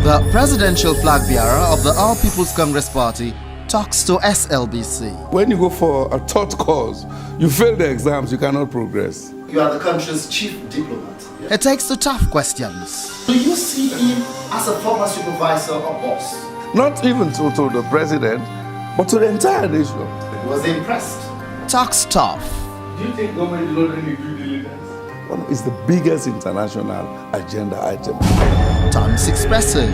The presidential flag bearer of the All People's Congress Party talks to SLBC. When you go for a third course, you fail the exams, you cannot progress. You are the country's chief diplomat. He takes the tough questions. Do you see him as a former supervisor or boss? Not even to the president, but to the entire nation. Was he impressed? Talks tough. Do you think government is not any due diligence? One is the biggest international agenda item. Turns expressive.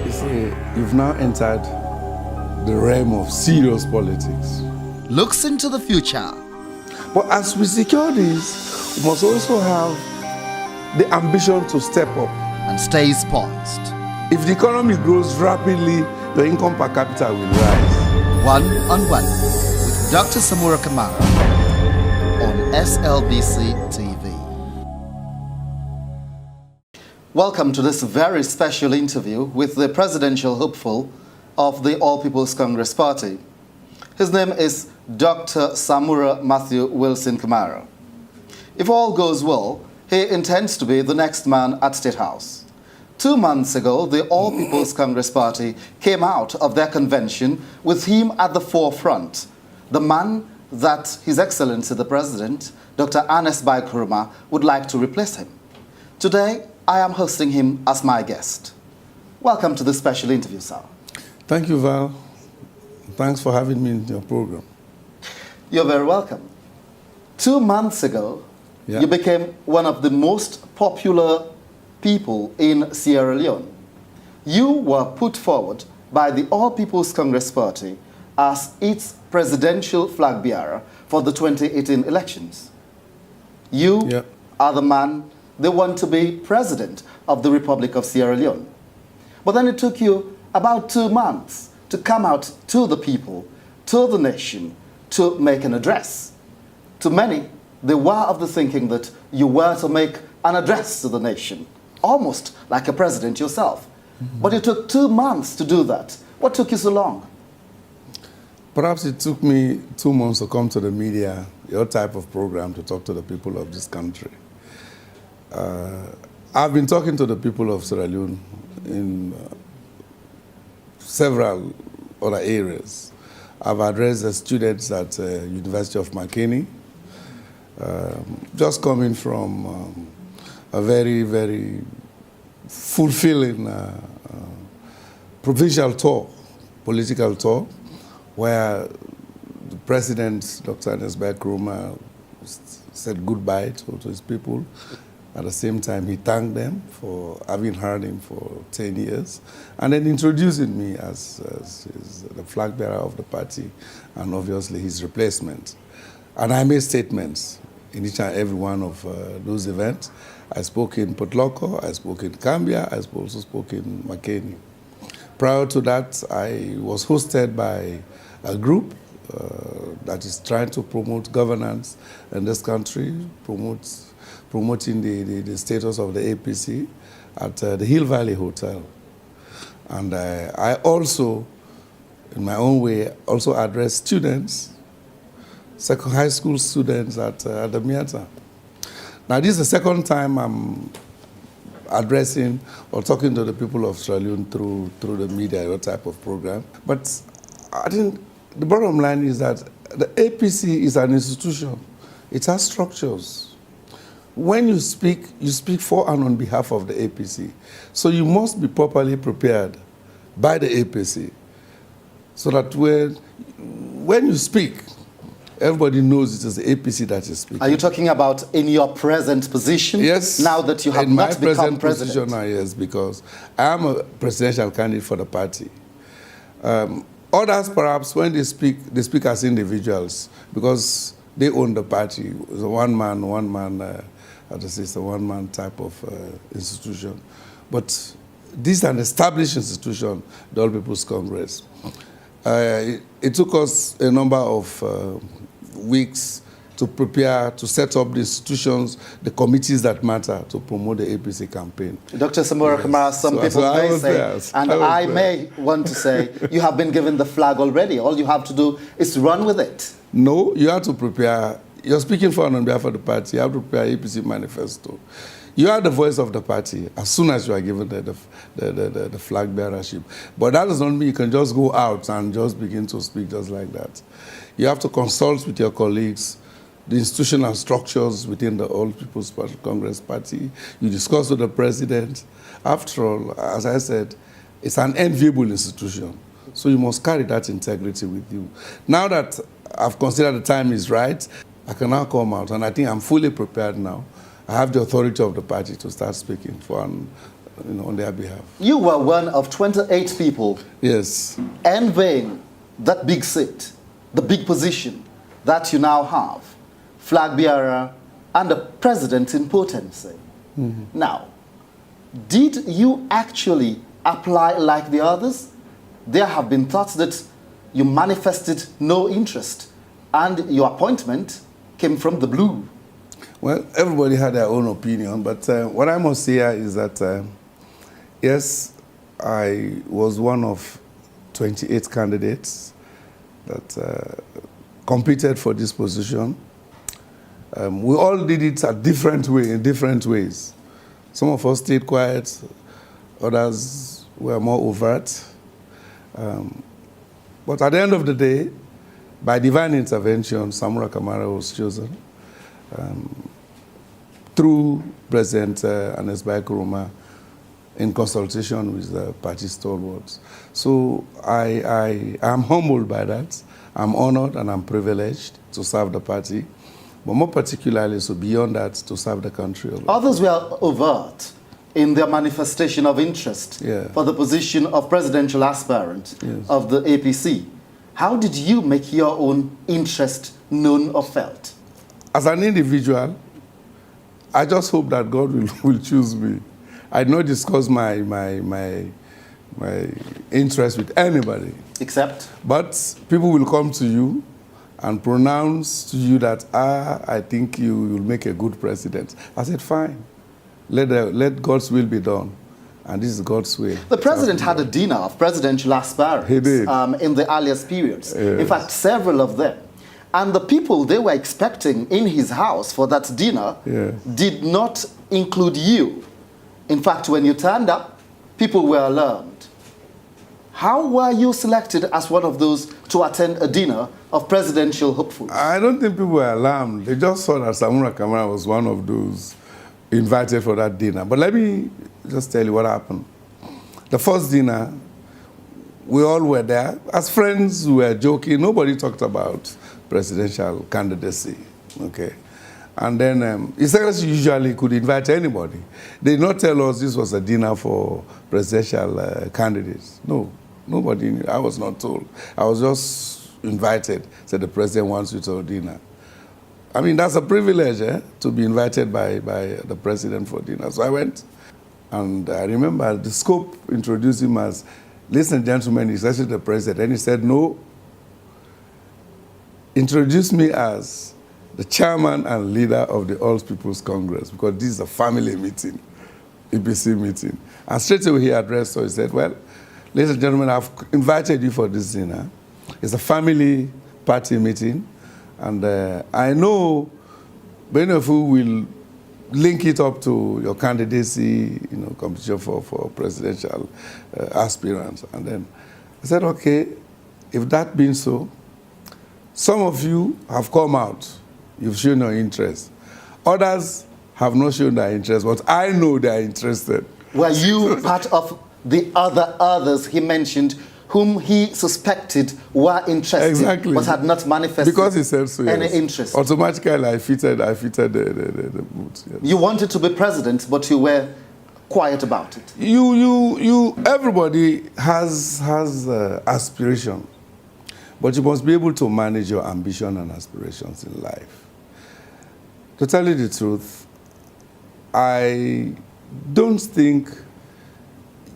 You see, you've now entered the realm of serious politics. Looks into the future. But as we secure this, we must also have the ambition to step up. And stays poised. If the economy grows rapidly, the income per capita will rise. One-on-one with Dr. Samura Kamara on SLBC TV. Welcome to this very special interview with the presidential hopeful of the All People's Congress Party. His name is Dr. Samura Matthew Wilson Kamara. If all goes well, he intends to be the next man at State House. 2 months ago, the All People's Congress Party came out of their convention with him at the forefront, the man that His Excellency the President, Dr. Ernest Bai Koroma, would like to replace him. Today, I am hosting him as my guest. Welcome to this special interview, sir. Thank you, Val. Thanks for having me in your program. You're very welcome. 2 months ago, you became one of the most popular people in Sierra Leone. You were put forward by the All People's Congress Party as its presidential flag bearer for the 2018 elections. You are the man they want to be president of the Republic of Sierra Leone. But then it took you about 2 months to come out to the people, to the nation, to make an address. To many, they were of the thinking that you were to make an address to the nation, almost like a president yourself. But it took 2 months to do that. What took you so long? Perhaps it took me 2 months to come to the media, your type of program, to talk to the people of this country. I've been talking to the people of Sierra Leone in several other areas. I've addressed the students at University of Makeni, just coming from a very, very fulfilling provincial tour, political tour, where the President, Dr. Ernest Bai Koroma, said goodbye to his people. At the same time, he thanked them for having heard him for 10 years, and then introducing me as the flag bearer of the party, and obviously his replacement. And I made statements in each and every one of those events. I spoke in Port Loko, I spoke in Cambia, I also spoke in Makeni. Prior to that, I was hosted by a group that is trying to promote governance in this country, promoting the status of the APC at the Hill Valley Hotel. And I also, in my own way, also address students, high school students at the Miata. Now, this is the second time I'm addressing or talking to the people of Sierra Leone through the media, your type of program. But I think the bottom line is that the APC is an institution. It has structures. When you speak for and on behalf of the APC. So you must be properly prepared by the APC so that when you speak, everybody knows it is the APC that is speaking. Are you talking about in your present position? Yes. Now that you have not become president? Position now, yes, because I am a presidential candidate for the party. Others, perhaps, when they speak as individuals because they own the party. It's a one-man type of institution. But this is an established institution, the All People's Congress. It took us a number of weeks to prepare, to set up the institutions, the committees that matter to promote the APC campaign. Dr. Samura Kamara, some people may say, and I may want to say, you have been given the flag already. All you have to do is run with it. No, you have to prepare. You're speaking for and on behalf of the party. You have to prepare APC manifesto. You are the voice of the party as soon as you are given the flag bearership. But that does not mean you can just go out and just begin to speak just like that. You have to consult with your colleagues, the institutional structures within the All People's Congress Party. You discuss with the president. After all, as I said, it's an enviable institution. So you must carry that integrity with you. Now that I've considered the time is right, I can now come out, and I think I'm fully prepared now. I have the authority of the party to start speaking on their behalf. You were one of 28 people, yes, envying that big seat, the big position that you now have, flag bearer and the president in potency. Mm-hmm. Now, did you actually apply like the others? There have been thoughts that you manifested no interest and your appointment came from the blue. Well, everybody had their own opinion, but what I must say is that, yes, I was one of 28 candidates that competed for this position. We all did it in different ways. Some of us stayed quiet, others were more overt. But at the end of the day, by divine intervention, Samura Kamara was chosen through President Nkrumah in consultation with the party stalwarts. So I am humbled by that. I'm honored and I'm privileged to serve the party, but more particularly, so beyond that, to serve the country. Others were overt in their manifestation of interest for the position of presidential aspirant of the APC. How did you make your own interest known or felt? As an individual, I just hope that God will choose me. I don't discuss my interest with anybody. Except? But people will come to you and pronounce to you that, I think you will make a good president. I said, fine. Let God's will be done. And this is God's way. The president had a dinner of presidential aspirants He did. In the earliest periods. Yes. In fact, several of them. And the people they were expecting in his house for that dinner did not include you. In fact, when you turned up, people were alarmed. How were you selected as one of those to attend a dinner of presidential hopefuls? I don't think people were alarmed. They just saw that Samura Kamara was one of those invited for that dinner. But let me just tell you what happened. The first dinner, we all were there. As friends, we were joking. Nobody talked about presidential candidacy, okay? And then His Excellency usually could invite anybody. They did not tell us this was a dinner for presidential candidates. No, nobody knew. I was not told. I was just invited, said the president wants you to dinner. I mean, that's a privilege, to be invited by the president for dinner. So I went, and I remember the scope introduced him as, listen, gentlemen, he's actually the president. And he said, no, introduce me as the chairman and leader of the All People's Congress, because this is a family meeting, EPC meeting. And straight away he addressed us. He said, well, ladies and gentlemen, I've invited you for this dinner. It's a family party meeting. And I know many of you will link it up to your candidacy, competition for presidential aspirants. And then I said, okay, if that being so, some of you have come out. You've shown your interest. Others have not shown their interest, but I know they are interested. Were you part of the others he mentioned whom he suspected were interested but had not manifested because he said so, any interest? Automatically, I fitted the mood. Yes. You wanted to be president, but you were quiet about it. Everybody has aspiration, but you must be able to manage your ambition and aspirations in life. To tell you the truth, I don't think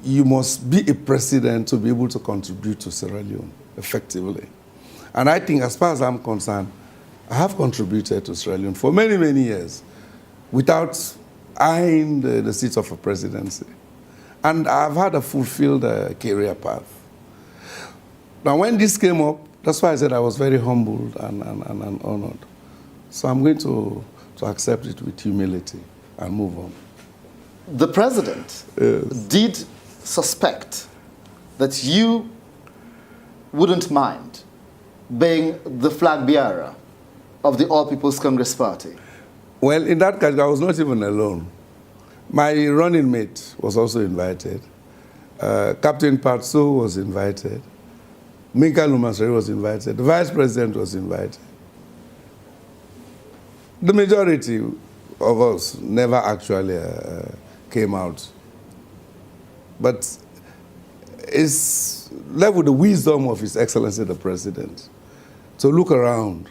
you must be a president to be able to contribute to Sierra Leone effectively. And I think, as far as I'm concerned, I have contributed to Sierra Leone for many, many years without eyeing the seat of a presidency. And I've had a fulfilled career path. Now, when this came up, that's why I said I was very humbled and honored. So I'm going to accept it with humility and move on. the president did suspect that you wouldn't mind being the flag bearer of the All People's Congress Party. Well, in that case, I was not even alone. My running mate was also invited. Captain Patso was invited. Minka Lumasari was invited. The vice president was invited. The majority of us never actually came out. But it's left with the wisdom of His Excellency the President to look around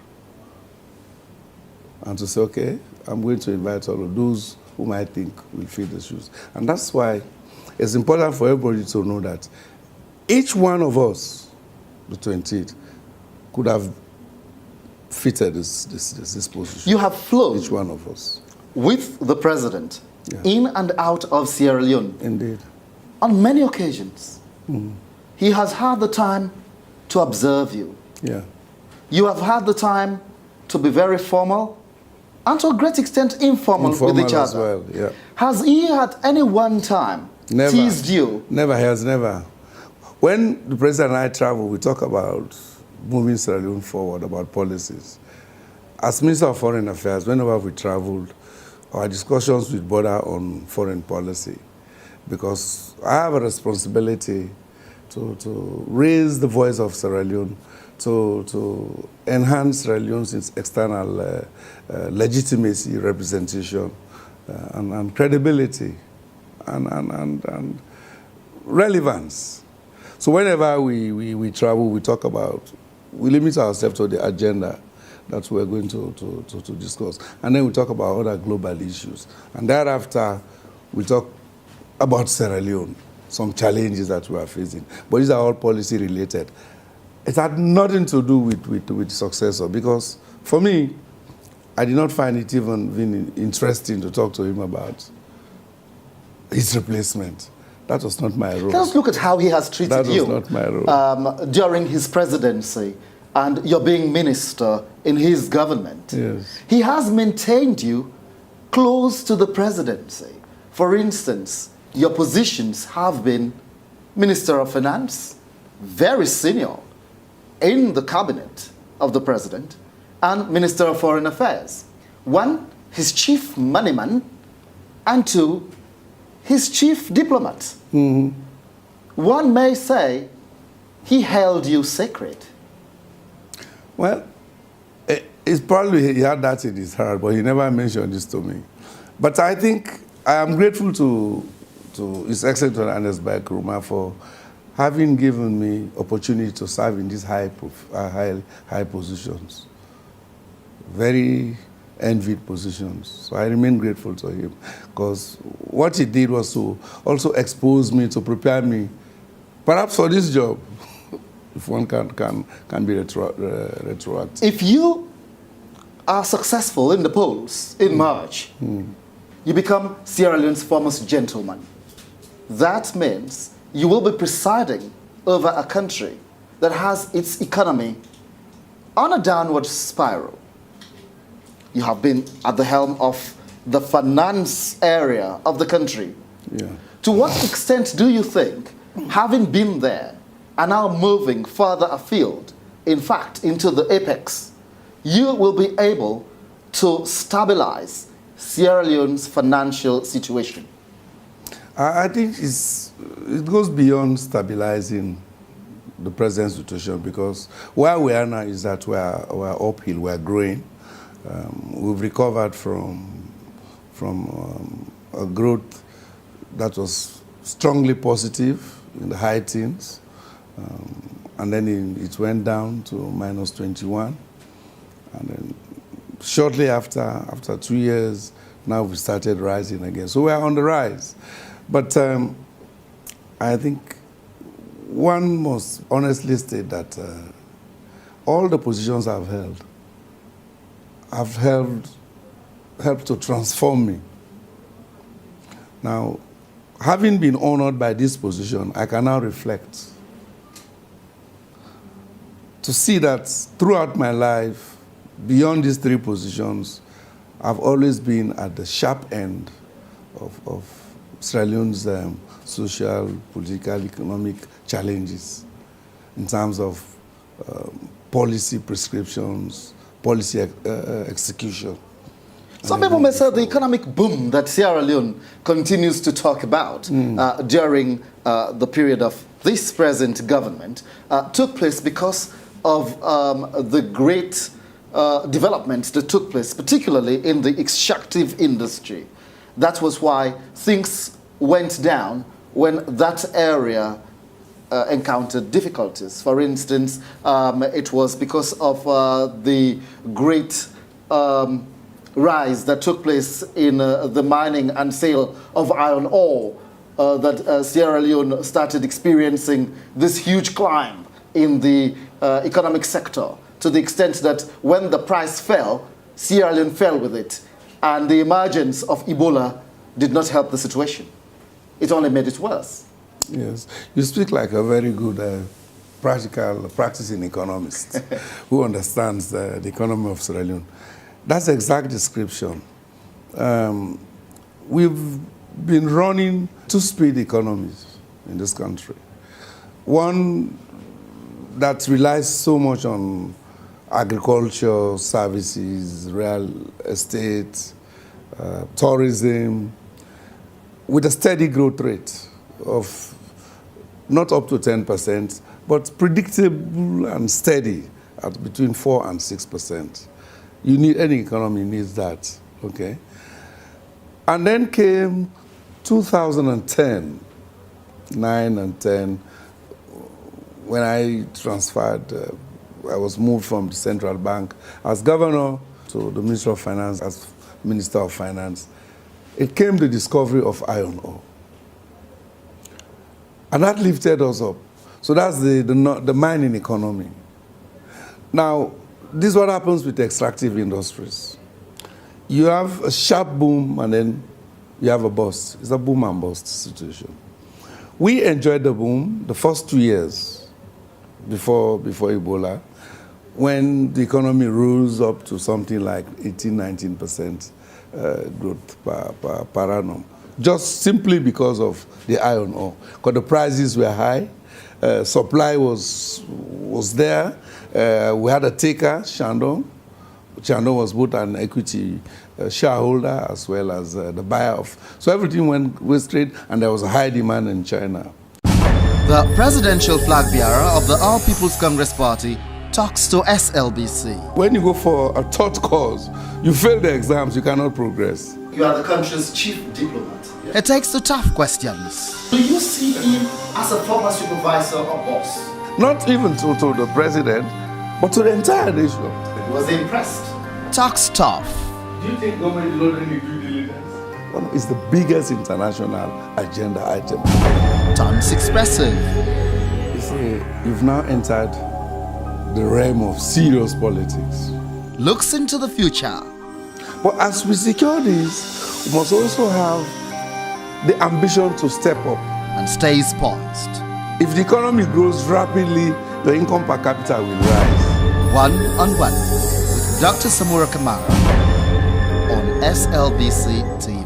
and to say, okay, I'm going to invite all of those whom I think will fill the shoes. And that's why it's important for everybody to know that each one of us, the 20th, could have fitted this position. You have flown. Each one of us. With the president, in and out of Sierra Leone. Indeed. On many occasions. He has had the time to observe you. Yeah. You have had the time to be very formal and to a great extent informal with each other. As well, yeah. Has he at any one time teased you? Never, he has never. When the president and I travel, we talk about moving Sierra Leone forward, about policies. As Minister of Foreign Affairs, whenever we traveled, our discussions would border on foreign policy, because I have a responsibility to raise the voice of Sierra Leone, to enhance Sierra Leone's external legitimacy, representation, and credibility, and relevance. So whenever we travel, we talk about, we limit ourselves to the agenda that we're going to discuss. And then we talk about other global issues. And thereafter, we talk about Sierra Leone, some challenges that we are facing. But these are all policy related. It had nothing to do with successor, because for me, I did not find it even interesting to talk to him about his replacement. That was not my role. Let's look at how he has treated you. That was not my role. During his presidency, and you're being minister in his government. Yes. He has maintained you close to the presidency. For instance, your positions have been Minister of Finance, very senior in the cabinet of the president, and Minister of Foreign Affairs. One, his chief moneyman, and two, his chief diplomat. Mm-hmm. One may say he held you sacred. Well, it's probably he had that in his heart, but he never mentioned this to me. But I think I am grateful to His Excellency Ernest Bai Nkrumah for having given me opportunity to serve in these high positions, very envied positions. So I remain grateful to him, because what he did was to also expose me, to prepare me, perhaps for this job, if one can be retroactive. If you are successful in the polls in March, you become Sierra Leone's foremost gentleman. That means you will be presiding over a country that has its economy on a downward spiral. You have been at the helm of the finance area of the country. Yeah. To what extent do you think, having been there and now moving further afield, in fact, into the apex, you will be able to stabilize Sierra Leone's financial situation? I think it goes beyond stabilizing the present situation, because where we are now is that we're uphill, we're growing. We've recovered from a growth that was strongly positive in the high teens, and then it went down to -21, and then shortly after 2 years, now we started rising again. So we're on the rise. But I think one must honestly state that all the positions I've held have helped to transform me. Now, having been honored by this position, I can now reflect to see that throughout my life, beyond these three positions, I've always been at the sharp end of Sierra Leone's social, political, economic challenges in terms of policy prescriptions, policy execution. Some people may say the economic boom that Sierra Leone continues to talk about during the period of this present government took place because of the great developments that took place, particularly in the extractive industry. That was why things went down when that area encountered difficulties. For instance, it was because of the great rise that took place in the mining and sale of iron ore that Sierra Leone started experiencing this huge climb in the economic sector, to the extent that when the price fell, Sierra Leone fell with it. And the emergence of Ebola did not help the situation. It only made it worse. Yes, you speak like a very good practicing economist who understands the economy of Sierra Leone. That's the exact description. We've been running two-speed economies in this country. One that relies so much on agriculture, services, real estate, tourism, with a steady growth rate of not up to 10%, but predictable and steady at between 4 and 6%. You need, any economy needs that, okay? And then came 2010, 9 and 10, when I transferred, I was moved from the central bank as governor to the Ministry of Finance as Minister of Finance. It came the discovery of iron ore. And that lifted us up. So that's the mining economy. Now, this is what happens with extractive industries. You have a sharp boom and then you have a bust. It's a boom and bust situation. We enjoyed the boom the first 2 years before Ebola, when the economy rose up to something like 18–19% growth per annum, just simply because of the iron ore. Because the prices were high, supply was there. We had a taker, Shandong. Shandong was both an equity shareholder as well as the buyer of. So everything went straight, and there was a high demand in China. The presidential flag bearer of the All People's Congress Party talks to SLBC. When you go for a third cause, you fail the exams, you cannot progress. You are the country's chief diplomat. It takes the tough questions. Do you see him as a former supervisor or boss? Not even to the president, but to the entire nation. Was he impressed? Talks tough. Do you think government is not any due diligence? It's the biggest international agenda item. Turns expressive. You see, you've now entered the realm of serious politics. Looks into the future. But as we secure this, we must also have the ambition to step up. And stays poised. If the economy grows rapidly, the income per capita will rise. One-on-one with Dr. Samura Kamara on SLBC TV.